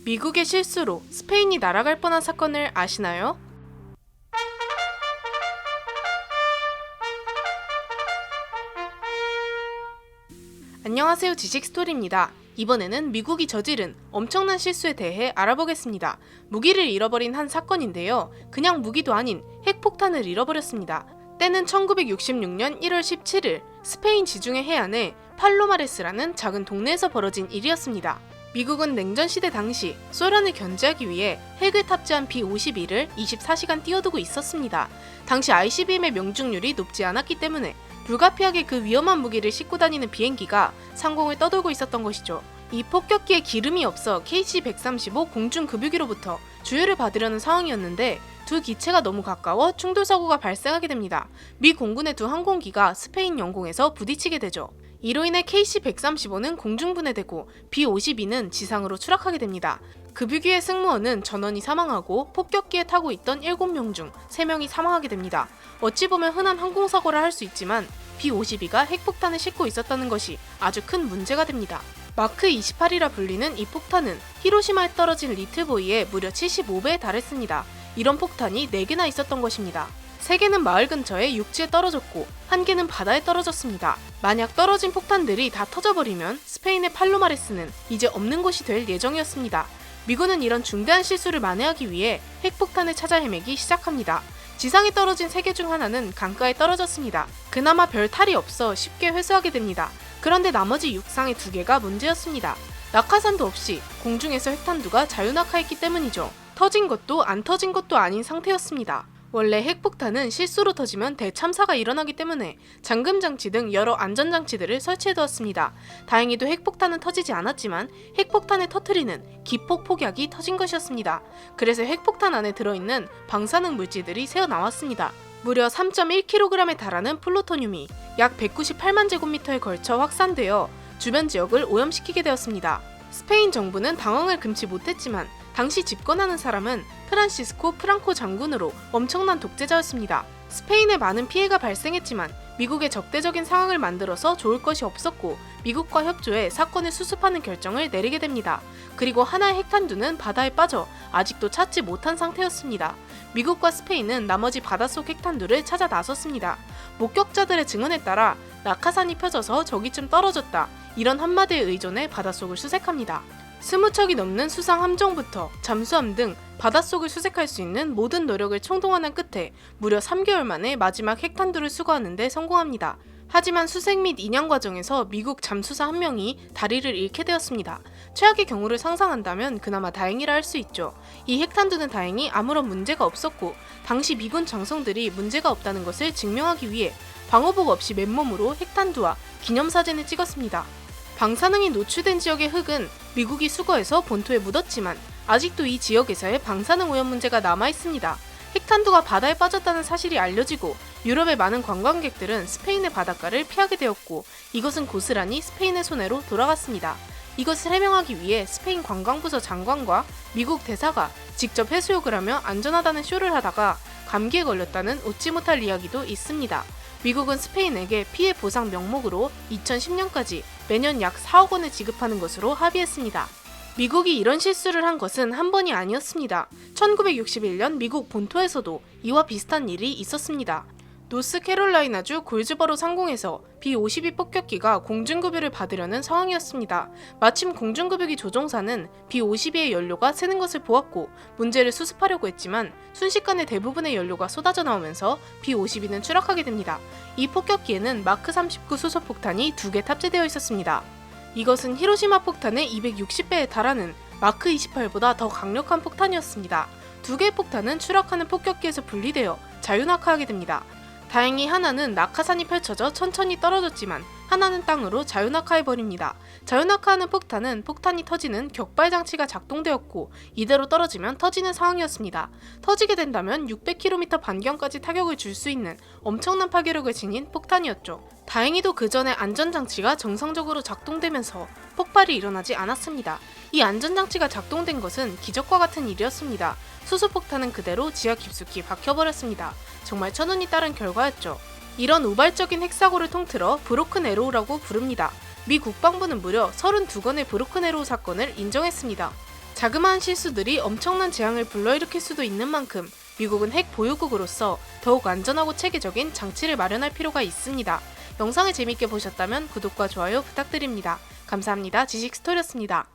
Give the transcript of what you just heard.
미국의 실수로 스페인이 날아갈 뻔한 사건을 아시나요? 안녕하세요, 지식스토리입니다. 이번에는 미국이 저지른 엄청난 실수에 대해 알아보겠습니다. 무기를 잃어버린 한 사건인데요. 그냥 무기도 아닌 핵폭탄을 잃어버렸습니다. 때는 1966년 1월 17일 스페인 지중해 해안의 팔로마레스라는 작은 동네에서 벌어진 일이었습니다. 미국은 냉전시대 당시 소련을 견제하기 위해 핵을 탑재한 B-52를 24시간 띄워두고 있었습니다. 당시 ICBM의 명중률이 높지 않았기 때문에 불가피하게 그 위험한 무기를 싣고 다니는 비행기가 상공을 떠돌고 있었던 것이죠. 이 폭격기에 기름이 없어 KC-135 공중급유기로부터 주유를 받으려는 상황이었는데 두 기체가 너무 가까워 충돌사고가 발생하게 됩니다. 미 공군의 두 항공기가 스페인 영공에서 부딪히게 되죠. 이로 인해 KC-135는 공중분해되고 B-52는 지상으로 추락하게 됩니다. 급유기의 승무원은 전원이 사망하고 폭격기에 타고 있던 7명 중 3명이 사망하게 됩니다. 어찌 보면 흔한 항공사고라 할 수 있지만 B-52가 핵폭탄을 싣고 있었다는 것이 아주 큰 문제가 됩니다. 마크 28이라 불리는 이 폭탄은 히로시마에 떨어진 리틀보이의 무려 75배에 달했습니다. 이런 폭탄이 4개나 있었던 것입니다. 3개는 마을 근처의 육지에 떨어졌고 1개는 바다에 떨어졌습니다. 만약 떨어진 폭탄들이 다 터져버리면 스페인의 팔로마레스는 이제 없는 곳이 될 예정이었습니다. 미군은 이런 중대한 실수를 만회하기 위해 핵폭탄을 찾아 헤매기 시작합니다. 지상에 떨어진 3개 중 하나는 강가에 떨어졌습니다. 그나마 별 탈이 없어 쉽게 회수하게 됩니다. 그런데 나머지 육상의 2개가 문제였습니다. 낙하산도 없이 공중에서 핵탄두가 자유낙하했기 때문이죠. 터진 것도 안 터진 것도 아닌 상태였습니다. 원래 핵폭탄은 실수로 터지면 대참사가 일어나기 때문에 잠금장치 등 여러 안전장치들을 설치해두었습니다. 다행히도 핵폭탄은 터지지 않았지만 핵폭탄을 터뜨리는 기폭 폭약이 터진 것이었습니다. 그래서 핵폭탄 안에 들어있는 방사능 물질들이 새어나왔습니다. 무려 3.1kg에 달하는 플루토늄이 약 198만 제곱미터에 걸쳐 확산되어 주변 지역을 오염시키게 되었습니다. 스페인 정부는 당황을 금치 못했지만 당시 집권하는 사람은 프란시스코 프랑코 장군으로 엄청난 독재자였습니다. 스페인에 많은 피해가 발생했지만 미국의 적대적인 상황을 만들어서 좋을 것이 없었고 미국과 협조해 사건을 수습하는 결정을 내리게 됩니다. 그리고 하나의 핵탄두는 바다에 빠져 아직도 찾지 못한 상태였습니다. 미국과 스페인은 나머지 바닷속 핵탄두를 찾아 나섰습니다. 목격자들의 증언에 따라 낙하산이 펴져서 저기쯤 떨어졌다, 이런 한마디에 의존해 바닷속을 수색합니다. 20척이 넘는 수상 함정부터 잠수함 등 바닷속을 수색할 수 있는 모든 노력을 총동원한 끝에 무려 3개월 만에 마지막 핵탄두를 수거하는 데 성공합니다. 하지만 수색 및 인양 과정에서 미국 잠수사 1명이 다리를 잃게 되었습니다. 최악의 경우를 상상한다면 그나마 다행이라 할 수 있죠. 이 핵탄두는 다행히 아무런 문제가 없었고 당시 미군 장성들이 문제가 없다는 것을 증명하기 위해 방호복 없이 맨몸으로 핵탄두와 기념사진을 찍었습니다. 방사능이 노출된 지역의 흙은 미국이 수거해서 본토에 묻었지만 아직도 이 지역에서의 방사능 오염 문제가 남아있습니다. 핵탄두가 바다에 빠졌다는 사실이 알려지고 유럽의 많은 관광객들은 스페인의 바닷가를 피하게 되었고 이것은 고스란히 스페인의 손해로 돌아갔습니다. 이것을 해명하기 위해 스페인 관광부서 장관과 미국 대사가 직접 해수욕을 하며 안전하다는 쇼를 하다가 감기에 걸렸다는 웃지 못할 이야기도 있습니다. 미국은 스페인에게 피해 보상 명목으로 2010년까지 매년 약 4억 원을 지급하는 것으로 합의했습니다. 미국이 이런 실수를 한 것은 한 번이 아니었습니다. 1961년 미국 본토에서도 이와 비슷한 일이 있었습니다. 노스캐롤라이나주 골즈버로 상공에서 B-52 폭격기가 공중급유를 받으려는 상황이었습니다. 마침 공중급유기 조종사는 B-52의 연료가 새는 것을 보았고 문제를 수습하려고 했지만 순식간에 대부분의 연료가 쏟아져 나오면서 B-52는 추락하게 됩니다. 이 폭격기에는 마크 39 수소폭탄이 2개 탑재되어 있었습니다. 이것은 히로시마 폭탄의 260배에 달하는 마크 28보다 더 강력한 폭탄이었습니다. 2개의 폭탄은 추락하는 폭격기에서 분리되어 자유낙하하게 됩니다. 다행히 하나는 낙하산이 펼쳐져 천천히 떨어졌지만 하나는 땅으로 자유낙하해버립니다. 자유낙하하는 폭탄은 폭탄이 터지는 격발장치가 작동되었고 이대로 떨어지면 터지는 상황이었습니다. 터지게 된다면 600km 반경까지 타격을 줄 수 있는 엄청난 파괴력을 지닌 폭탄이었죠. 다행히도 그 전에 안전장치가 정상적으로 작동되면서 폭발이 일어나지 않았습니다. 이 안전장치가 작동된 것은 기적과 같은 일이었습니다. 수소폭탄은 그대로 지하 깊숙이 박혀버렸습니다. 정말 천운이 따른 결과였죠. 이런 우발적인 핵사고를 통틀어 브로큰 에로우라고 부릅니다. 미 국방부는 무려 32건의 브로큰 에로우 사건을 인정했습니다. 자그마한 실수들이 엄청난 재앙을 불러일으킬 수도 있는 만큼 미국은 핵 보유국으로서 더욱 안전하고 체계적인 장치를 마련할 필요가 있습니다. 영상을 재밌게 보셨다면 구독과 좋아요 부탁드립니다. 감사합니다. 지식스토리였습니다.